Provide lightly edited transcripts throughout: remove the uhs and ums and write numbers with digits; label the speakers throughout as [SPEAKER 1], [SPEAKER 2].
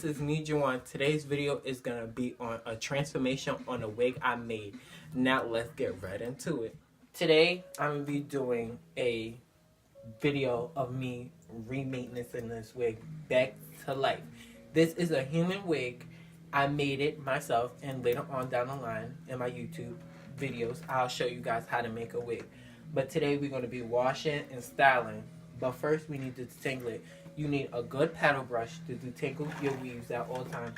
[SPEAKER 1] this is me, Juwan. Today's video is going to be on a transformation on a wig I made. Now let's get right into it. Today, I'm going to be doing a video of me remaintenancing this wig back to life. This is a human wig. I made it myself, and later on down the line in my YouTube videos, I'll show you guys how to make a wig. But today we're going to be washing and styling. But first we need to detangle it. You need a good paddle brush to detangle your weaves at all times.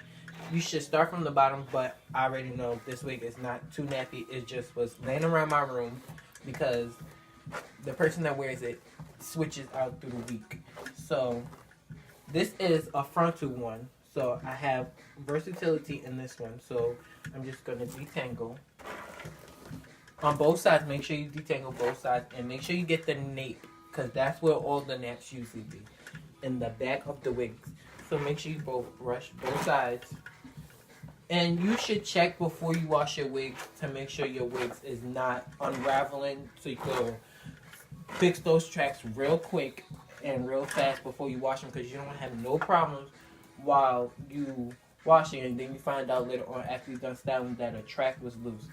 [SPEAKER 1] You should start from the bottom, but I already know this wig is not too nappy. It just was laying around my room because the person that wears it switches out through the week. So this is a frontal one. So I have versatility in this one. So I'm just going to detangle. On both sides, make sure you detangle both sides. And make sure you get the nape, because that's where all the naps usually be. In the back of the wigs. So make sure you brush both sides. And you should check before you wash your wigs to make sure your wigs is not unraveling. So you can fix those tracks real quick and real fast before you wash them, because you don't want to have no problems while you washing, and then you find out later on after you're done styling that a track was loose.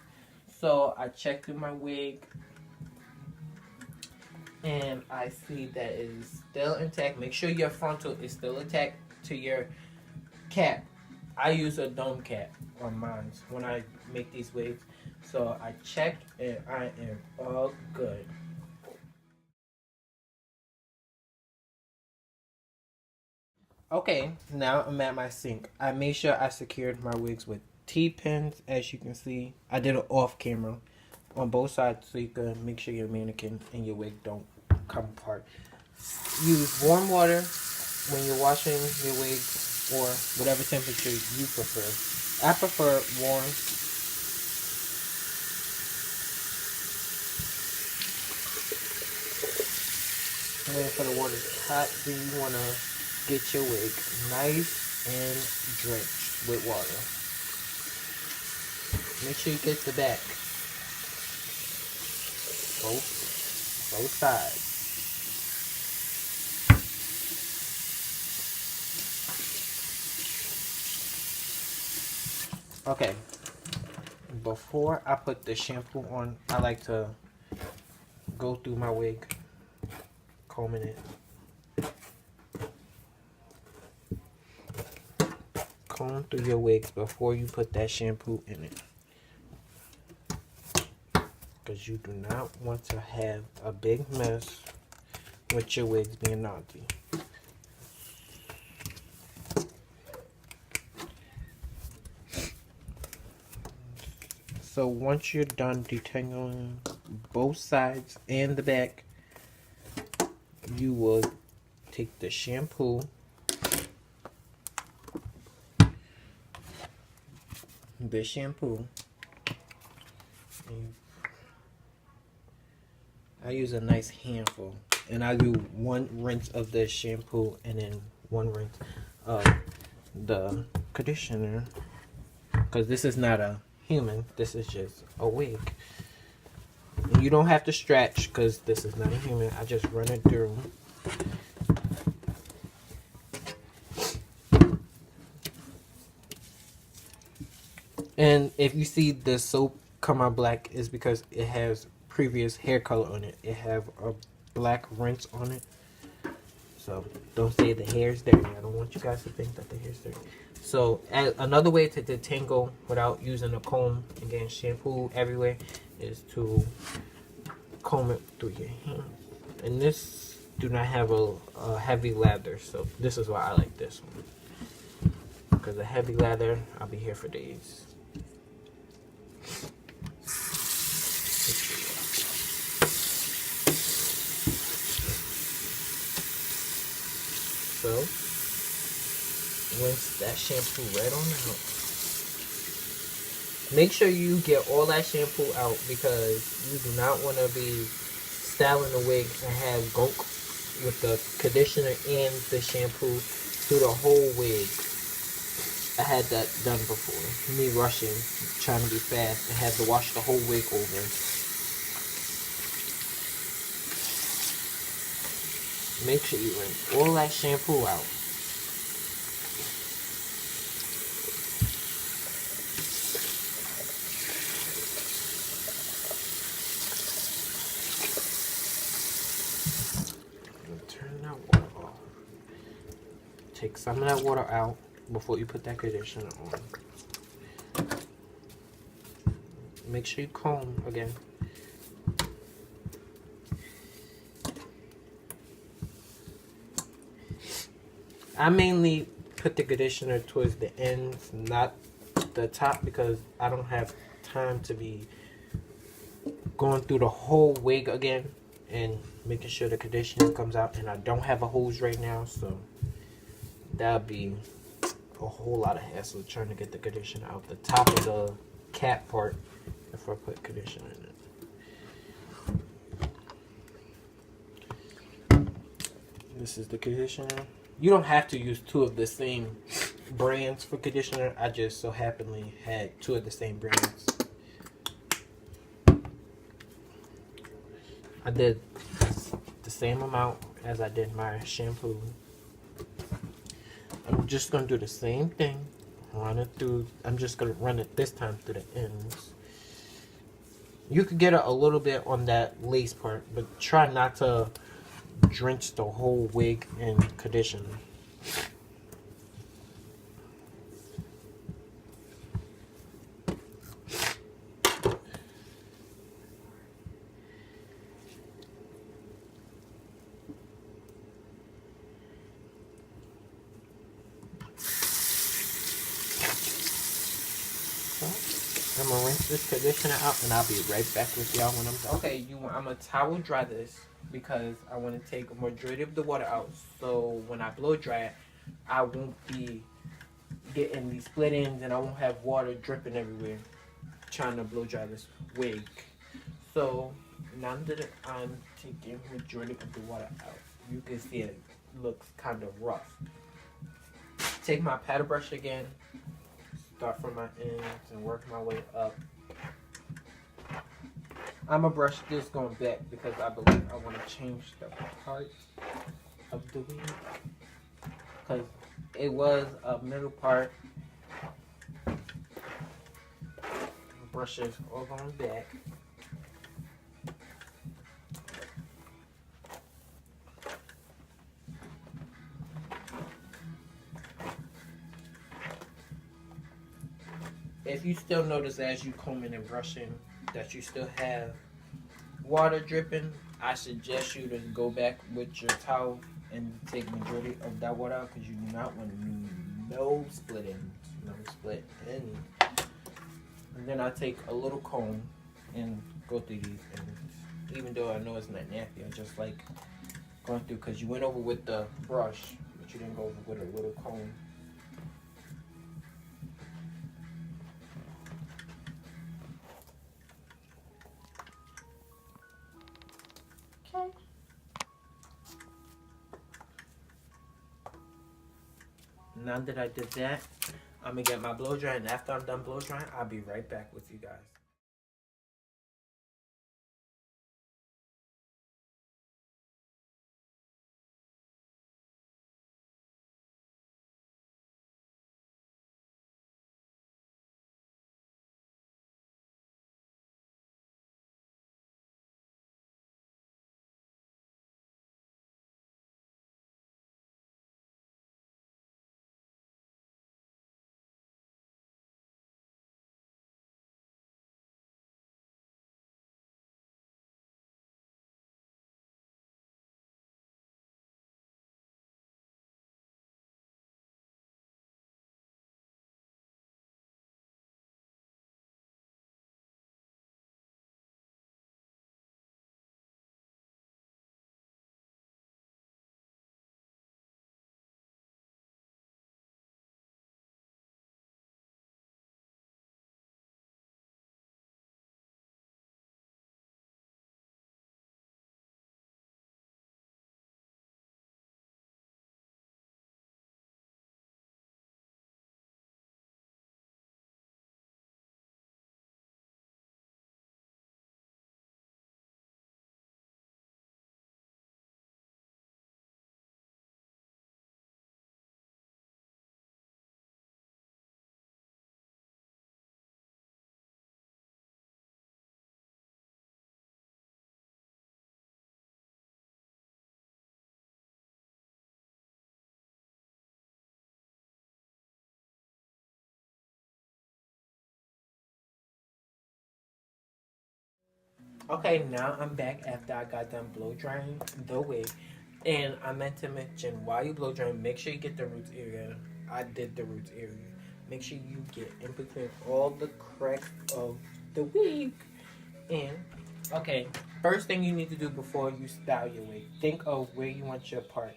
[SPEAKER 1] So I checked through my wig and I see that it is still intact. Make sure your frontal is still attached to your cap. I use a dome cap on mine when I make these wigs. So I checked and I am all good. Okay, now I'm at my sink. I made sure I secured my wigs with T-pins, as you can see. I did it off camera on both sides so you can make sure your mannequin and your wig don't come apart. Use warm water when you're washing your wig or whatever temperature you prefer. I prefer warm. Waiting for the water to hot, then you want to get your wig nice and drenched with water. Make sure you get the back. Both sides. Okay. Before I put the shampoo on, I like to go through my wig, combing it. Comb through your wigs before you put that shampoo in it, because you do not want to have a big mess with your wigs being naughty. So once you're done detangling both sides and the back, you will take the shampoo, I use a nice handful, and I do one rinse of the shampoo and then one rinse of the conditioner, because this is not a human, this is just a wig. And you don't have to stretch because this is not a human. I just run it through. And if you see the soap come out black, is because it has previous hair color on it. It have a black rinse on it. So don't say the hair's dirty. I don't want you guys to think that the hair's dirty. So another way to detangle without using a comb and getting shampoo everywhere is to comb it through your hand. And this do not have a heavy lather, so this is why I like this one. Because a heavy lather, I'll be here for days. So, rinse that shampoo right on out. Make sure you get all that shampoo out, because you do not want to be styling the wig and have gunk with the conditioner and the shampoo through the whole wig. I had that done before. Me rushing, trying to be fast, and had to wash the whole wig over. Make sure you rinse all that shampoo out. take some of that water out before you put that conditioner on. Make sure you comb again. I mainly put the conditioner towards the ends, not the top, because I don't have time to be going through the whole wig again and making sure the conditioner comes out, and I don't have a hose right now, so that'll be a whole lot of hassle trying to get the conditioner out the top of the cap part if I put conditioner in it. This is the conditioner. You don't have to use two of the same brands for conditioner. I just so happenly had two of the same brands. I did the same amount as I did my shampoo. I'm just going to do the same thing. Run it through. I'm just going to run it this time through the ends. You could get a little bit on that lace part, but try not to drench the whole wig in conditioner. I'm gonna rinse this conditioner out, and I'll be right back with y'all when I'm done. Okay, I'm gonna towel dry this because I want to take a majority of the water out. So when I blow dry it, I won't be getting these split ends, and I won't have water dripping everywhere trying to blow dry this wig. So now that I'm taking majority of the water out, you can see it looks kind of rough. Take my paddle brush again. Start from my ends and work my way up. I'm gonna brush this going back because I believe I want to change the part of the wig, because it was a middle part. Brushes all going back. If you still notice as you combing and brushing that you still have water dripping, I suggest you to go back with your towel and take majority of that water out, because you do not want no split ends, no split ends. And then I take a little comb and go through these ends. Even though I know it's not nappy, I just like going through, because you went over with the brush, but you didn't go over with a little comb. Okay. Now that I did that, I'm gonna get my blow dry, and after I'm done blow drying, I'll be right back with you guys. Okay, now I'm back after I got done blow drying the wig. And I meant to mention, while you blow drying, make sure you get the roots area. I did the roots area. Make sure you get in between all the cracks of the wig. And, okay, first thing you need to do before you style your wig, think of where you want your part.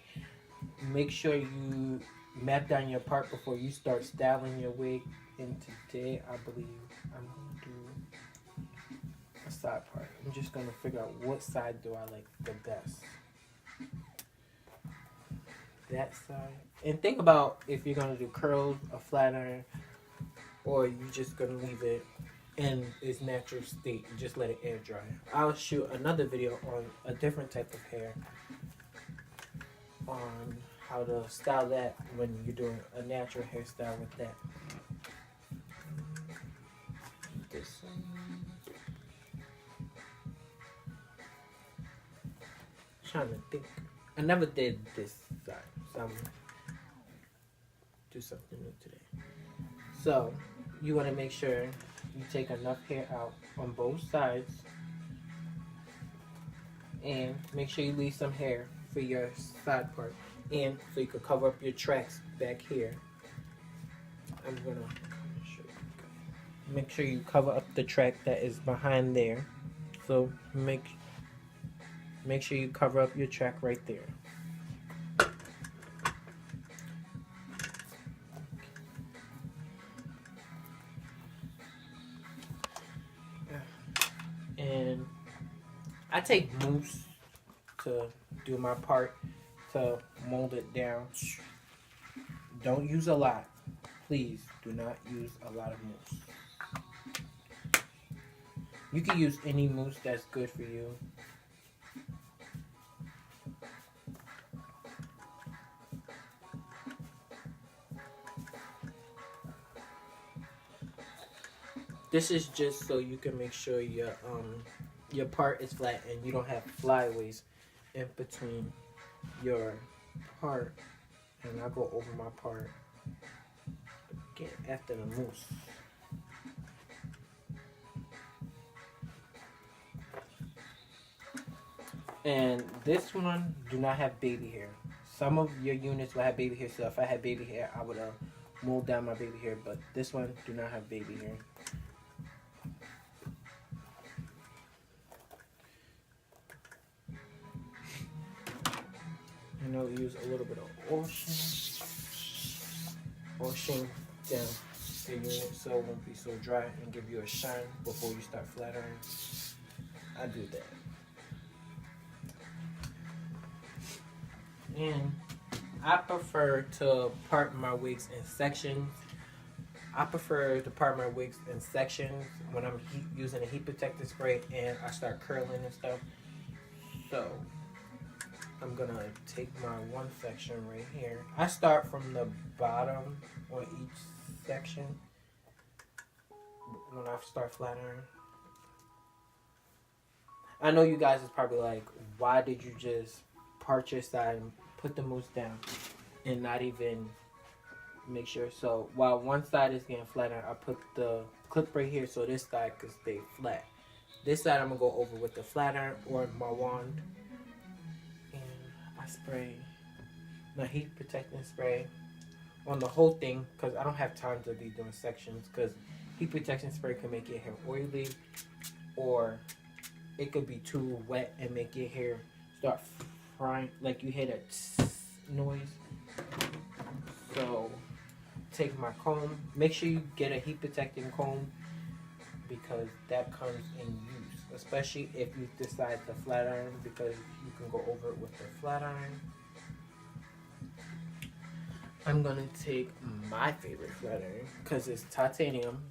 [SPEAKER 1] Make sure you map down your part before you start styling your wig. And today, I believe I'm going to do a side part. I'm just going to figure out what side do I like the best. That side. And think about if you're going to do curls, a flat iron, or you just going to leave it in its natural state and just let it air dry. I'll shoot another video on a different type of hair on how to style that when you're doing a natural hairstyle with that. This one. Trying to think. I never did this side, so I'm gonna do something new today. So you want to make sure you take enough hair out on both sides, and make sure you leave some hair for your side part, and so you can cover up your tracks back here. I'm gonna show you. Make sure you cover up the track that is behind there. So make sure you cover up your track right there. And I take mousse to do my part to mold it down. Don't use a lot. Please do not use a lot of mousse. You can use any mousse that's good for you. This is just so you can make sure your part is flat and you don't have flyaways in between your part. And I'll go over my part again after the mousse. And this one do not have baby hair. Some of your units will have baby hair, so if I had baby hair, I would mold down my baby hair, but this one do not have baby hair. And I'll use a little bit of ocean down the unit so it won't be so dry and give you a shine before you start flat ironing. I do that. And I prefer to part my wigs in sections. I prefer to part my wigs in sections when I'm using a heat protectant spray and I start curling and stuff. So I'm gonna take my one section right here. I start from the bottom on each section when I start flat iron. I know you guys is probably like, why did you just part your side and put the mousse down and not even make sure? So while one side is getting flat iron, I put the clip right here so this side could stay flat. This side I'm gonna go over with the flat iron or my wand. I spray my heat protectant spray on the whole thing because I don't have time to be doing sections, because heat protection spray can make your hair oily, or it could be too wet and make your hair start frying, like you hear that noise. So take my comb. Make sure you get a heat protecting comb because that comes in use, especially if you decide to flat iron, because you can go over it with the flat iron. I'm gonna take my favorite flat iron because it's titanium